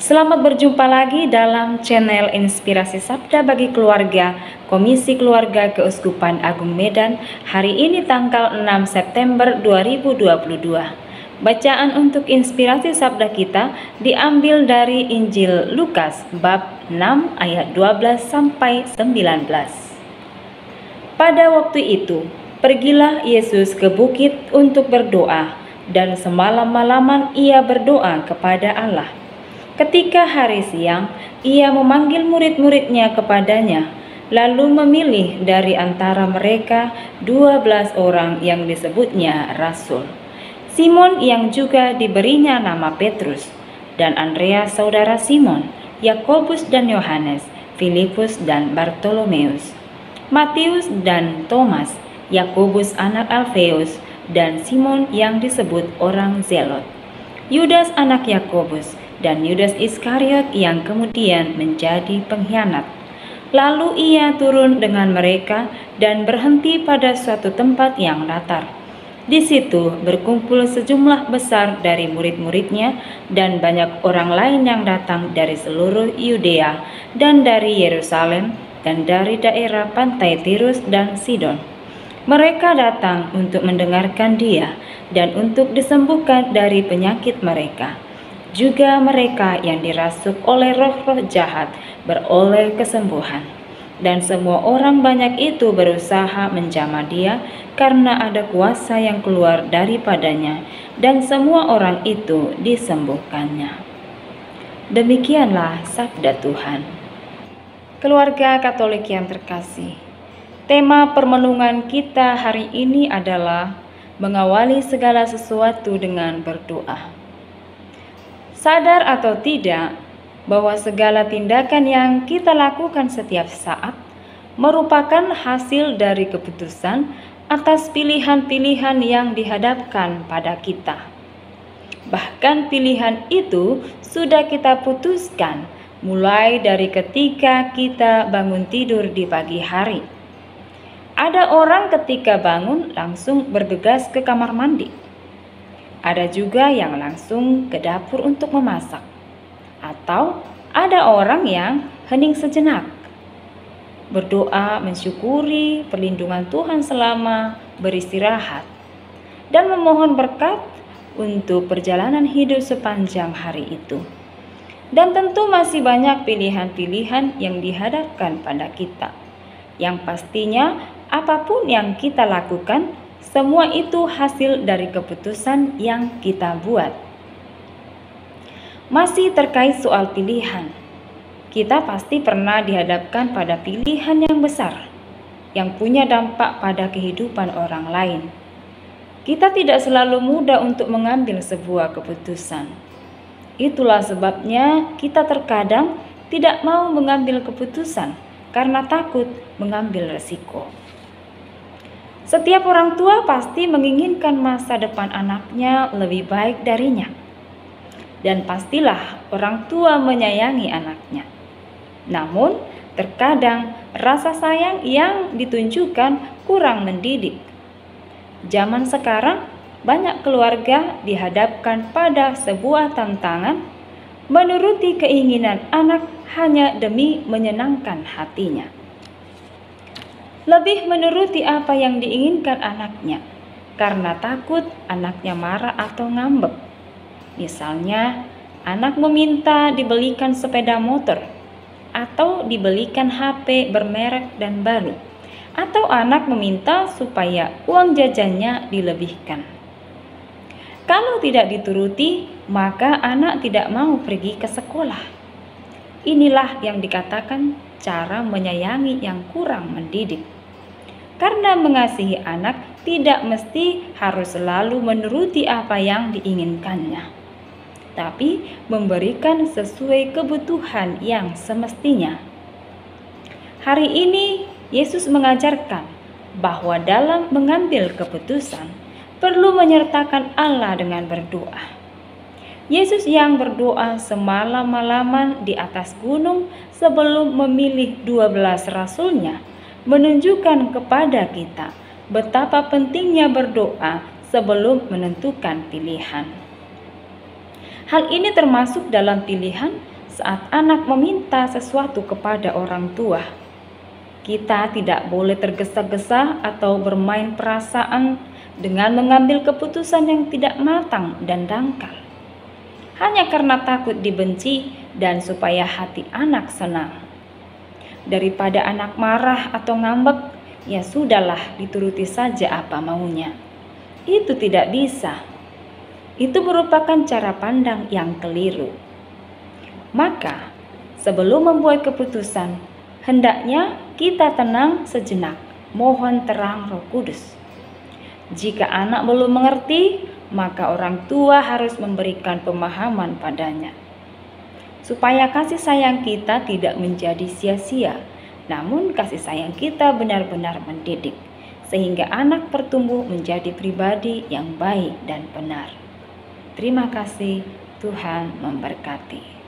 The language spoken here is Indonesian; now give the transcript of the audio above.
Selamat berjumpa lagi dalam channel Inspirasi Sabda bagi Keluarga, Komisi Keluarga Keuskupan Agung Medan, hari ini tanggal 6 September 2022. Bacaan untuk inspirasi sabda kita diambil dari Injil Lukas bab 6 ayat 12 sampai 19. Pada waktu itu, pergilah Yesus ke bukit untuk berdoa, dan semalam-malaman ia berdoa kepada Allah. Ketika hari siang, ia memanggil murid-muridnya kepadanya, lalu memilih dari antara mereka 12 orang yang disebutnya rasul. Simon yang juga diberinya nama Petrus, dan Andreas saudara Simon, Yakobus dan Yohanes, Filipus dan Bartolomeus, Matius dan Thomas, Yakobus anak Alfeus, dan Simon yang disebut orang Zelot, Yudas anak Yakobus, dan Yudas Iskariot yang kemudian menjadi pengkhianat. Lalu ia turun dengan mereka dan berhenti pada suatu tempat yang datar. Di situ berkumpul sejumlah besar dari murid-muridnya dan banyak orang lain yang datang dari seluruh Yudea dan dari Yerusalem dan dari daerah pantai Tirus dan Sidon. Mereka datang untuk mendengarkan dia dan untuk disembuhkan dari penyakit mereka. Juga mereka yang dirasuk oleh roh-roh jahat beroleh kesembuhan. Dan semua orang banyak itu berusaha menjamah dia karena ada kuasa yang keluar daripadanya, dan semua orang itu disembuhkannya. Demikianlah sabda Tuhan. Keluarga Katolik yang terkasih, tema permenungan kita hari ini adalah mengawali segala sesuatu dengan berdoa. Sadar atau tidak, bahwa segala tindakan yang kita lakukan setiap saat merupakan hasil dari keputusan atas pilihan-pilihan yang dihadapkan pada kita. Bahkan pilihan itu sudah kita putuskan mulai dari ketika kita bangun tidur di pagi hari. Ada orang ketika bangun langsung bergegas ke kamar mandi. Ada juga yang langsung ke dapur untuk memasak. Atau ada orang yang hening sejenak, berdoa mensyukuri perlindungan Tuhan selama beristirahat, dan memohon berkat untuk perjalanan hidup sepanjang hari itu. Dan tentu masih banyak pilihan-pilihan yang dihadapkan pada kita. Yang pastinya apapun yang kita lakukan, semua itu hasil dari keputusan yang kita buat. Masih terkait soal pilihan, kita pasti pernah dihadapkan pada pilihan yang besar, yang punya dampak pada kehidupan orang lain. Kita tidak selalu mudah untuk mengambil sebuah keputusan. Itulah sebabnya kita terkadang tidak mau mengambil keputusan karena takut mengambil resiko. Setiap orang tua pasti menginginkan masa depan anaknya lebih baik darinya. Dan pastilah orang tua menyayangi anaknya. Namun, terkadang rasa sayang yang ditunjukkan kurang mendidik. Zaman sekarang, banyak keluarga dihadapkan pada sebuah tantangan menuruti keinginan anak hanya demi menyenangkan hatinya. Lebih menuruti apa yang diinginkan anaknya karena takut anaknya marah atau ngambek. Misalnya, anak meminta dibelikan sepeda motor atau dibelikan HP bermerek dan baru, atau anak meminta supaya uang jajannya dilebihkan. Kalau tidak dituruti, maka anak tidak mau pergi ke sekolah. Inilah yang dikatakan cara menyayangi yang kurang mendidik. Karena mengasihi anak tidak mesti harus selalu menuruti apa yang diinginkannya, tapi memberikan sesuai kebutuhan yang semestinya. Hari ini Yesus mengajarkan bahwa dalam mengambil keputusan perlu menyertakan Allah dengan berdoa. Yesus yang berdoa semalam-malaman di atas gunung sebelum memilih 12 rasulnya menunjukkan kepada kita betapa pentingnya berdoa sebelum menentukan pilihan. Hal ini termasuk dalam pilihan saat anak meminta sesuatu kepada orang tua. Kita tidak boleh tergesa-gesa atau bermain perasaan dengan mengambil keputusan yang tidak matang dan dangkal. Hanya karena takut dibenci dan supaya hati anak senang. Daripada anak marah atau ngambek, ya sudahlah, dituruti saja apa maunya. Itu tidak bisa. Itu merupakan cara pandang yang keliru. Maka, sebelum membuat keputusan, hendaknya kita tenang sejenak, mohon terang Roh Kudus. Jika anak belum mengerti, maka orang tua harus memberikan pemahaman padanya, supaya kasih sayang kita tidak menjadi sia-sia, namun kasih sayang kita benar-benar mendidik, sehingga anak bertumbuh menjadi pribadi yang baik dan benar. Terima kasih, Tuhan memberkati.